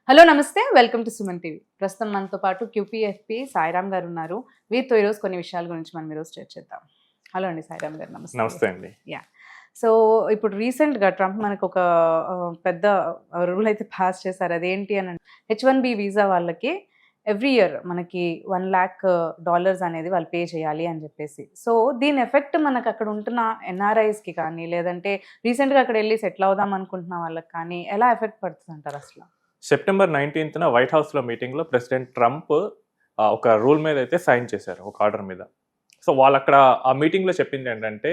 Hello నమస్తే welcome to Suman TV. ప్రస్తుతం మనతో పాటు క్యూపీఎఫ్పీ సాయిరామ్ గారు ఉన్నారు. వీరితో ఈరోజు కొన్ని విషయాల గురించి మనం ఈరోజు చర్చిద్దాం. హలో అండి సాయిరామ్ గారు, నమస్తే. నమస్తే అండి. యా, సో ఇప్పుడు రీసెంట్గా ట్రంప్ మనకు ఒక పెద్ద రూల్ అయితే పాస్ చేశారు. అదేంటి అని H1B వీసా వాళ్ళకి ఎవ్రీ ఇయర్ మనకి $1 lakh అనేది వాళ్ళు పే చేయాలి అని చెప్పేసి. సో దీని ఎఫెక్ట్ మనకు అక్కడ ఉంటున్న ఎన్ఆర్ఐస్కి కానీ, లేదంటే రీసెంట్గా అక్కడ వెళ్ళి సెటిల్ అవుదాం అనుకుంటున్న వాళ్ళకి కానీ ఎలా ఎఫెక్ట్ పడుతుంది అంటారు అసలు? సెప్టెంబర్ 19న వైట్ హౌస్లో మీటింగ్లో ప్రెసిడెంట్ ట్రంప్ ఒక రూల్ మీద అయితే సైన్ చేశారు, ఒక ఆర్డర్ మీద. సో వాళ్ళు అక్కడ ఆ మీటింగ్లో చెప్పింది ఏంటంటే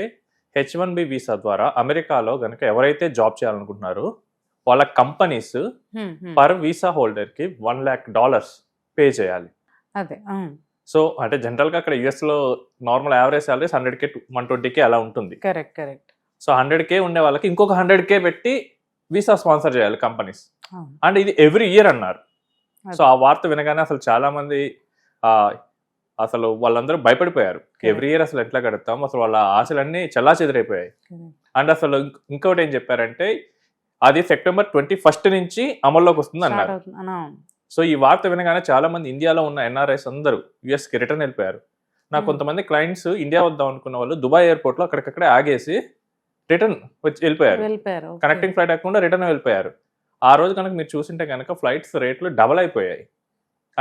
H1B వీసా ద్వారా అమెరికాలో కనుక ఎవరైతే జాబ్ చేయాలనుకుంటున్నారో వాళ్ళ కంపెనీస్ పర్ వీసా హోల్డర్కి $1 lakh పే చేయాలి. అదే. సో అంటే జనరల్గా అక్కడ యూఎస్లో normal average salaries 100K 120K అలా ఉంటుంది. Correct correct. సో 100K ఉండే వాళ్ళకి ఇంకొక 100K పెట్టి వీసా స్పాన్సర్ చేయాలి కంపెనీస్. అండ్ ఇది ఎవ్రీ ఇయర్ అన్నారు. సో ఆ వార్త వినగానే అసలు చాలా మంది అసలు వాళ్ళందరూ భయపడిపోయారు. ఎవ్రీ ఇయర్ అసలు ఎట్లా గడుపుతాం, అసలు వాళ్ళ ఆశలన్నీ చల్లా చెదిరైపోయాయి. అండ్ అసలు ఇంకోటి ఏం చెప్పారంటే అది సెప్టెంబర్ 21 నుంచి అమల్లోకి వస్తుంది అన్నారు. సో ఈ వార్త వినగానే చాలా మంది ఇండియాలో ఉన్న ఎన్ఆర్ఐస్ అందరూ యుఎస్కి రిటర్న్ వెళ్ళిపోయారు. నాకు కొంతమంది క్లయింట్స్ ఇండియా వద్దాం అనుకున్న వాళ్ళు దుబాయ్ ఎయిర్పోర్ట్లో అక్కడికక్కడే ఆగేసి రిటర్న్ వచ్చి వెళ్ళిపోయారు. కనెక్టింగ్ ఫ్లైట్ అవ్వకుండా రిటర్న్ వెళ్ళిపోయారు. ఆ రోజు కనుక మీరు చూసింటే కనుక ఫ్లైట్స్ రేట్లు డబల్ అయిపోయాయి.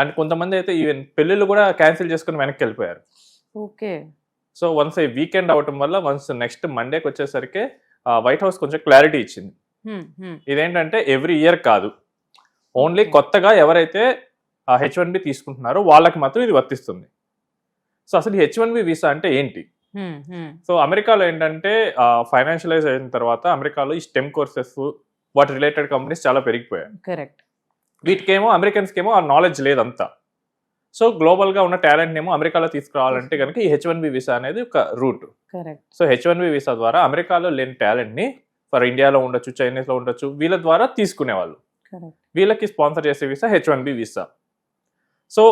అండ్ కొంతమంది అయితే ఈవెన్ పెళ్ళిళ్ళు కూడా క్యాన్సిల్ చేసుకుని వెనక్కి వెళ్ళిపోయారు. ఓకే. సో వన్స్ ఈ వీకెండ్ అవటం వల్ల వన్స్ నెక్స్ట్ మండేకి వచ్చేసరికి వైట్ హౌస్ కొంచెం క్లారిటీ ఇచ్చింది. ఇదేంటంటే ఎవ్రీ ఇయర్ కాదు, ఓన్లీ కొత్తగా ఎవరైతే H1B తీసుకుంటున్నారో వాళ్ళకి మాత్రం ఇది వర్తిస్తుంది. సో అసలు H1B వీసా అంటే ఏంటి? సో అమెరికాలో ఏంటంటే ఫైనాన్షియలైజ్ అయిన తర్వాత అమెరికాలో ఈ స్టెమ్ కోర్సెస్ వాటి రిలేటెడ్ కంపెనీస్ చాలా పెరిగిపోయాయి. కరెక్ట్. వీటికేమో అమెరికన్స్కేమో ఆ నాలెడ్జ్ లేదంతా. సో గ్లోబల్గా ఉన్న టాలెంట్ ఏమో అమెరికాలో తీసుకురావాలంటే కనుక ఈ H1B వీసా అనేది ఒక రూట్. సో H1B వీసా ద్వారా అమెరికాలో లేని టాలెంట్ని ఫర్ ఇండియాలో ఉండొచ్చు, చైనీస్లో ఉండొచ్చు, వీళ్ళ ద్వారా తీసుకునేవాళ్ళు. వీళ్ళకి స్పాన్సర్ చేసే వీసా H1B వీసా. సో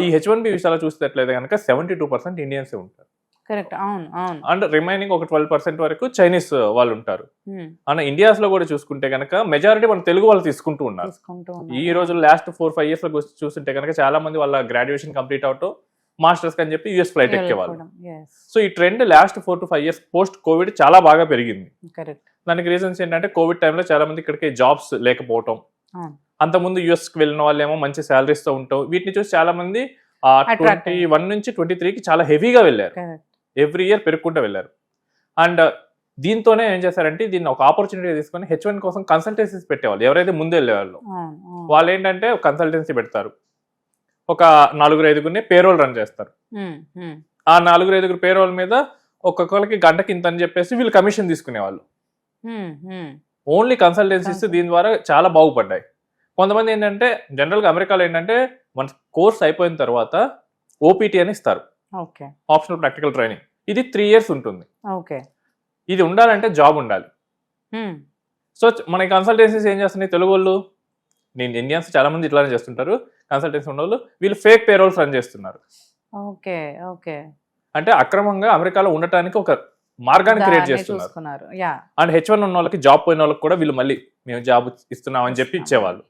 ఈ H1B వీసాలో చూసేట్లయితే కనుక 72% ఇండియన్సే ఉంటారు. కరెక్ట్. అవును అవును. అండ్ రిమైనింగ్ ఒక 12% వరకు చైనీస్ వాళ్ళు ఉంటారు. అండ్ ఇండియాస్ లో కూడా చూసుకుంటే కనుక మెజారిటీ మన తెలుగు వాళ్ళు తీసుకుంటూ ఉన్నారు. ఈ రోజు లాస్ట్ 4-5 years లో చూస్తుంటే కనుక చాలా మంది వాళ్ళ గ్రాడ్యుయేషన్ కంప్లీట్ అవుతూ మాస్టర్స్ అని చెప్పి యూఎస్ ఫ్లైట్ ఎక్కేవాళ్ళు. సో ఈ trend last 4 to 5 years post Covid చాలా బాగా పెరిగింది. దానికి రీజన్స్ ఏంటంటే కోవిడ్ టైంలో చాలా మంది ఇక్కడికి జాబ్స్ లేకపోవటం, అంతకుముందు యూఎస్కి వెళ్ళిన వాళ్ళేమో మంచి సాలరీస్ తో ఉంటాం, వీటిని చూసి చాలా మంది 21 నుంచి 23కి చాలా హెవీగా వెళ్ళారు. ఎవ్రీ ఇయర్ పెరుగుకుంటూ వెళ్ళారు. అండ్ దీంతోనే ఏం చేశారంటే దీన్ని ఒక ఆపర్చునిటీ తీసుకొని H1 కోసం కన్సల్టెన్సీస్ పెట్టేవాళ్ళు. ఎవరైతే ముందు వెళ్ళేవాళ్ళు వాళ్ళు ఏంటంటే కన్సల్టెన్సీ పెడతారు, ఒక 4-5 పేరోల్ రన్ చేస్తారు. ఆ 4-5 పేరోల్ మీద ఒక్కొక్కరికి గంటకి ఇంత అని చెప్పేసి వీళ్ళు కమిషన్ తీసుకునేవాళ్ళు. ఓన్లీ కన్సల్టెన్సీస్ దీని ద్వారా చాలా బాగుపడ్డాయి. కొంతమంది ఏంటంటే జనరల్గా అమెరికాలో ఏంటంటే మన కోర్స్ అయిపోయిన తర్వాత ఓపీటీ అని ఇస్తారు, ఆప్షనల్ ప్రాక్టికల్ ట్రైనింగ్. ఇది 3 years ఉంటుంది. ఇది ఉండాలంటే జాబ్ ఉండాలి. సో మన కన్సల్టెన్సీస్ ఏం చేస్తున్నాయి, తెలుగు వాళ్ళు, నేను ఇండియన్స్ చాలా మంది ఇట్లానే చేస్తుంటారు, కన్సల్టెన్సీ ఉన్న వాళ్ళు వీళ్ళు ఫేక్ పేరోల్స్ రన్ చేస్తున్నారు. అంటే అక్రమంగా అమెరికాలో ఉండటానికి ఒక మార్గాన్ని క్రియేట్ చేస్తున్నారు. అండ్ H1 ఉన్న వాళ్ళకి, జాబ్ పోయిన వాళ్ళకి కూడా వీళ్ళు మళ్ళీ మేము జాబ్ ఇస్తున్నామని చెప్పి ఇచ్చేవాళ్ళు.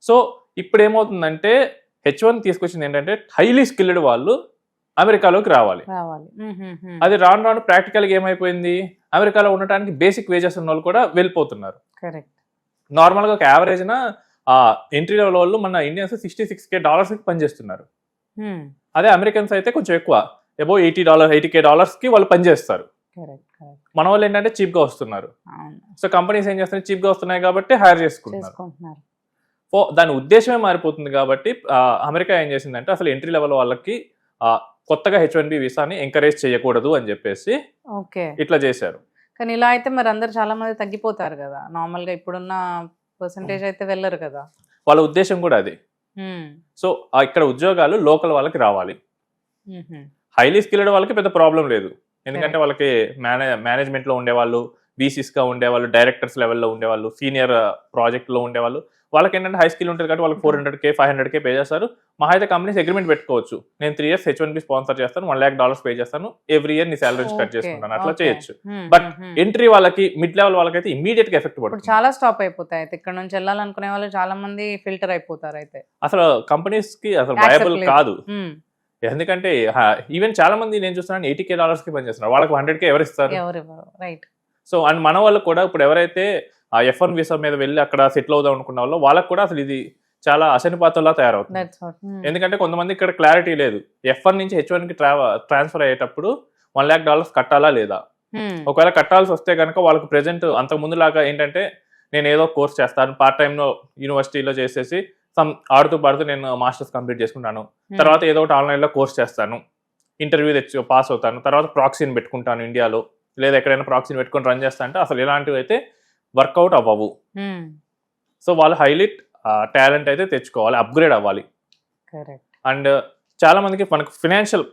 సో ఇప్పుడు ఏమవుతుందంటే H1 తీసుకొచ్చింది ఏంటంటే హైలీ స్కిల్డ్ వాళ్ళు అమెరికాలోకి రావాలి. అది రాను రాను ప్రాక్టికల్గా ఏమైపోయింది, అమెరికాలో ఉండటానికి బేసిక్ వేజెస్ ఉన్న వాళ్ళు కూడా వెళ్ళిపోతున్నారు. నార్మల్గా ఒక యావరేజ్న ఎంట్రీ లెవెల్ వాళ్ళు మన ఇండియన్స్ $66K పనిచేస్తున్నారు. అదే అమెరికన్స్ అయితే కొంచెం ఎక్కువ, అబౌవ్ $80K వాళ్ళు పనిచేస్తారు. మన వాళ్ళు ఏంటంటే చీప్గా వస్తున్నారు. సో కంపెనీస్ ఏం చేస్తున్నాయి, చీప్గా వస్తున్నాయి కాబట్టి హైర్ చేసుకుంటున్నారు. సో దాని ఉద్దేశమే మారిపోతుంది. కాబట్టి అమెరికా ఏం చేసిందంటే అసలు ఎంట్రీ లెవెల్ వాళ్ళకి కొత్తగా H1B వీసాని ఎంకరేజ్ చేయకూడదు అని చెప్పేసి ఇట్లా చేశారు. కానీ ఇలా అయితే మరి అందరు చాలా మంది తగ్గిపోతారు కదా, నార్మల్ గా ఇప్పుడున్న పర్సంటేజ్ అయితే వెళ్ళరు కదా. వాళ్ళ ఉద్దేశం కూడా అది. సో ఇక్కడ ఉద్యోగాలు లోకల్ వాళ్ళకి రావాలి. హైలీ స్కిల్డ్ వాళ్ళకి పెద్ద ప్రాబ్లం లేదు, ఎందుకంటే వాళ్ళకి మేనేజ్మెంట్ లో ఉండేవాళ్ళు, VCs గా ఉండేవాళ్ళు, డైరెక్టర్స్ లెవెల్లో ఉండేవాళ్ళు, సీనియర్ ప్రాజెక్ట్ లో ఉండేవాళ్ళు, వాళ్ళకి ఏంటంటే హై స్కిల్ ఉంటుంది కాబట్టి వాళ్ళకి 400K 500K పే చేస్తారు. మా అయితే కంపెనీస్ అగ్రిమెంట్ పెట్టుకోవచ్చు, నేను 3 years H1B స్పాన్సర్ చేస్తాను, $1 lakh పే చేస్తాను, ఎవ్రీ ఇయర్ నీ సాలరీ కట్ చేసుకుంటాను, అట్లా చేయొచ్చు. బట్ ఎంట్రీ వాళ్ళకి, మిడ్ లెవెల్ వాళ్ళకైతే ఇమీడియట్ గా ఎఫెక్ట్ ఇప్పుడు పడుతుంది. చాలా స్టాప్ అయిపోతాయి అయితే, ఇక్కడ నుంచి వెళ్ళాలనుకునే వాళ్ళు చాలా మంది ఫిల్టర్ అయిపోతారు అయితే. అసలు కంపెనీస్ కి అసలు వయబుల్ కాదు. ఎందుకంటే ఈవెన్ చాలా మంది నేను చూస్తున్నాను $80K పని చేస్తున్నారు, వాళ్ళకి 100K ఎవరు ఇస్తారు? రైట్. సో అండ్ మన వాళ్ళు కూడా ఇప్పుడు ఎవరైతే ఆ F1 వీసా మీద వెళ్ళి అక్కడ సెటిల్ అవుదాం అనుకున్న వాళ్ళు, వాళ్ళకి కూడా అసలు ఇది చాలా అశనిపాతంలా తయారవుతుంది. ఎందుకంటే కొంతమంది ఇక్కడ క్లారిటీ లేదు, F1 నుంచి H1 కి ట్రాన్స్ఫర్ అయ్యేటప్పుడు $1 lakh కట్టాలా లేదా. ఒకవేళ కట్టాల్సి వస్తే కనుక వాళ్ళకి ప్రెసెంట్ అంతకు ముందు లాగా ఏంటంటే, నేను ఏదో కోర్స్ చేస్తాను పార్ట్ టైమ్ లో యూనివర్సిటీలో చేసేసి ఆడుతూ పాడుతూ నేను మాస్టర్స్ కంప్లీట్ చేసుకుంటాను, తర్వాత ఏదో ఒకటి ఆన్లైన్ లో కోర్స్ చేస్తాను, ఇంటర్వ్యూ తెచ్చి పాస్ అవుతాను, తర్వాత ప్రాక్సీని పెట్టుకుంటాను ఇండియాలో, లేదా ఎక్కడైనా ప్రాక్సీని పెట్టుకుని రన్ చేస్తా అంటే అసలు ఇలాంటివి అయితే వర్కౌట్ అవ్వవు. సో వాళ్ళు హైలైట్ టాలెంట్ అయితే తెచ్చుకోవాలి, అప్గ్రేడ్ అవ్వాలి. అండ్ చాలా మందికి మనకు ఫినాన్షియల్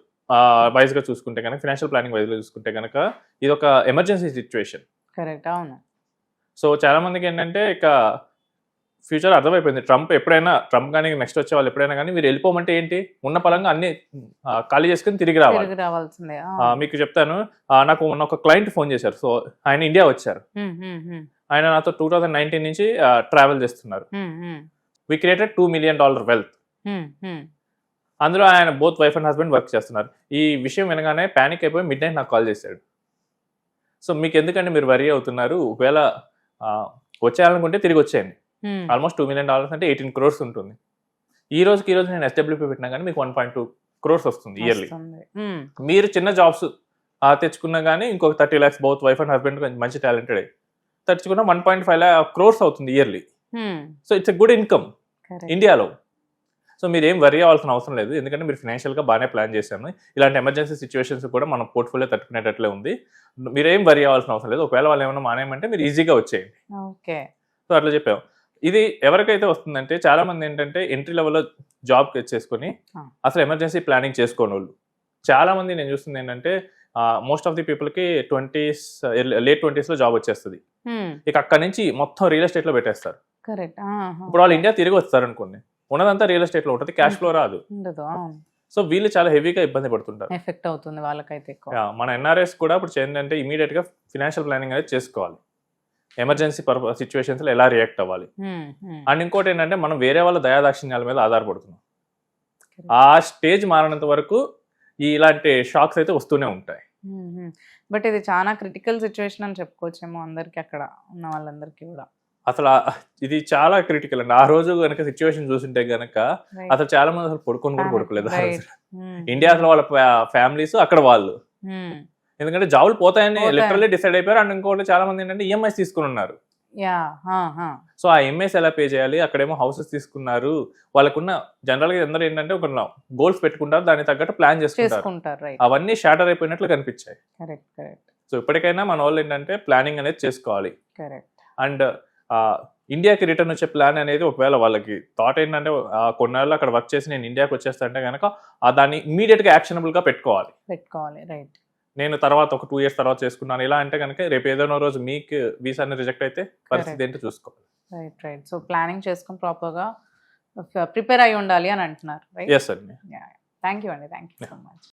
వైజ్ గా చూసుకుంటే కనుక, ఫినాన్షియల్ ప్లానింగ్ వైజ్ గా చూసుకుంటే కనుక ఇది ఒక ఎమర్జెన్సీ సిచ్యువేషన్. కరెక్ట్, అవును. సో చాలా మందికి ఏంటంటే ఇక ఫ్యూచర్ అర్థమైపోయింది, ట్రంప్ కానీ నెక్స్ట్ వచ్చే వాళ్ళు ఎప్పుడైనా కానీ మీరు వెళ్ళిపోమంటే ఏంటి, ఉన్న పలంగా అన్ని ఖాళీ చేసుకుని తిరిగి రావాల్సిందే. మీకు చెప్తాను, నాకు మొన్న ఒక క్లయింట్ ఫోన్ చేశారు. సో ఆయన ఇండియా వచ్చారు, ఆయన నాతో 2019 నుంచి ట్రావెల్ చేస్తున్నారు. We created $2 million wealth. అందులో ఆయన both wife and husband work చేస్తున్నారు. ఈ విషయం వినగానే ప్యానిక్ అయిపోయి మిడ్ నైట్ నాకు కాల్ చేశాడు. సో మీకు ఎందుకంటే మీరు వరీ అవుతున్నారు, ఒకవేళ వచ్చేయాలనుకుంటే తిరిగి వచ్చేయండి. ఆల్మోస్ట్ $2 million అంటే 18 crores ఉంటుంది. ఈ రోజు నేను SWP పెట్టినా కానీ మీకు 1.2 crores వస్తుంది ఇయర్లీ. మీరు చిన్న జాబ్స్ తెచ్చుకున్నా కానీ ఇంకొక 30 lakhs బౌత్ వైఫ్ అండ్ హస్బెండ్ మంచి టాలెంటెడ్ తెచ్చుకున్న 1.5 crores అవుతుంది yearly. So it's a good income ఇండియాలో. సో మీరు ఏం వరీ అవ్వాల్సిన అవసరం లేదు, ఎందుకంటే మీరు ఫినాన్షియల్గా బాగానే ప్లాన్ చేశాను. ఇలాంటి ఎమర్జెన్సీ సిచ్యువేషన్స్ కూడా మన పోర్ట్ఫోలియో తట్టుకునేటట్లే ఉంది, మీరేం వరీ అవ్వాల్సిన అవసరం లేదు. ఒకవేళ వాళ్ళు ఏమైనా మానేయమంటే మీరు ఈజీగా వచ్చేయండి. సో అట్లా చెప్పాం. ఇది ఎవరికైతే వస్తుందంటే చాలా మంది ఏంటంటే ఎంట్రీ లెవెల్లో జాబ్ చేసుకొని అసలు ఎమర్జెన్సీ ప్లానింగ్ చేసుకోని వాళ్ళు చాలా మంది నేను చూస్తుంది ఏంటంటే, మోస్ట్ ఆఫ్ ది పీపుల్కి లేట్ 20s లో జాబ్ వచ్చేస్తుంది. ఇక అక్కడ నుంచి మొత్తం రియల్ ఎస్టేట్ లో పెట్టేస్తారు. ఇప్పుడు వాళ్ళు ఇండియా తిరిగి వస్తారు అనుకోండి, ఉన్నదంతా రియల్ ఎస్టేట్ లో ఉంటుంది, క్యాష్ ఫ్లో రాదు. సో వీళ్ళు చాలా హెవీగా ఇబ్బంది పడుతుంటారు, ఎఫెక్ట్ అవుతుంది వాళ్ళకైతే. మన NRIs కూడా ఇప్పుడు ఏంటంటే ఇమీడియట్ గా ఫినాన్షియల్ ప్లానింగ్ అనేది చేసుకోవాలి, ఎమర్జెన్సీ సిచ్యువేషన్స్ లో ఎలా రియాక్ట్ అవ్వాలి. అండ్ ఇంకోటి ఏంటంటే, మనం వేరే వాళ్ళ దయాదాక్షిణ్యాల మీద ఆధారపడుతున్నాం. ఆ స్టేజ్ మారినంత వరకు ఇలాంటి షాక్స్ అయితే వస్తూనే ఉంటాయి. బట్ ఇది చాలా క్రిటికల్ సిచ్యువేషన్ అని చెప్పుకోవచ్చేమో అందరికి, అక్కడ ఉన్న వాళ్ళందరికీ కూడా. అసలు ఇది చాలా క్రిటికల్ అండి. ఆ రోజు కనుక సిచ్యువేషన్ చూస్తుంటే గనక అసలు చాలా మంది అసలు పడుకొని కూడా పడుకోలేదు. ఇండియాలో వాళ్ళ ఫ్యామిలీస్, అక్కడ వాళ్ళు, ఎందుకంటే జాబులు పోతాయని లిటరల్లీ డిసైడ్ అయిపోయారు. అండ్ ఇంకోటి చాలా మంది ఏంటంటే ఈఎంఐస్ తీసుకుని ఉన్నారు. సో ఆ ఈఎంఐస్ ఎలా పే చేయాలి, అక్కడేమో హౌసెస్ తీసుకున్నారు, వాళ్ళకున్న జనరల్ గా అందరూ ఏంటంటే ఒక గోల్స్ పెట్టుకుంటారు, దానికి తగ్గట్టు ప్లాన్ చేసుకుంటారు. అవన్నీ షాటర్ అయిపోయినట్లు కనిపించాయి. సో ఇప్పటికైనా మన వాళ్ళు ఏంటంటే ప్లానింగ్ అనేది చేసుకోవాలి. అండ్ ఇండియాకి రిటర్న్ వచ్చే ప్లాన్ అనేది, ఒకవేళ వాళ్ళకి థాట్ ఏంటంటే కొన్నాళ్ళు అక్కడ వర్క్ చేసి నేను ఇండియాకి వచ్చేస్తా అంటే కనుక దాన్ని ఇమీడియట్ గా యాక్షనబుల్ గా పెట్టుకోవాలి. రైట్. నేను తర్వాత ఒక 2 years తర్వాత చేసుకున్నాను ఇలా అంటే కనుక రేపు ఏదైనా రోజు మీకు వీసా రిజెక్ట్ అయితే పరిస్థితి ఏంటో చూసుకోవాలి. రైట్. సో ప్లానింగ్ చేసుకుని ప్రాపర్ గా ప్రిపేర్ అయి ఉండాలి అని అంటున్నారు. ఎస్ అండి. థ్యాంక్ యూ అండి, థ్యాంక్ యూ సో మచ్.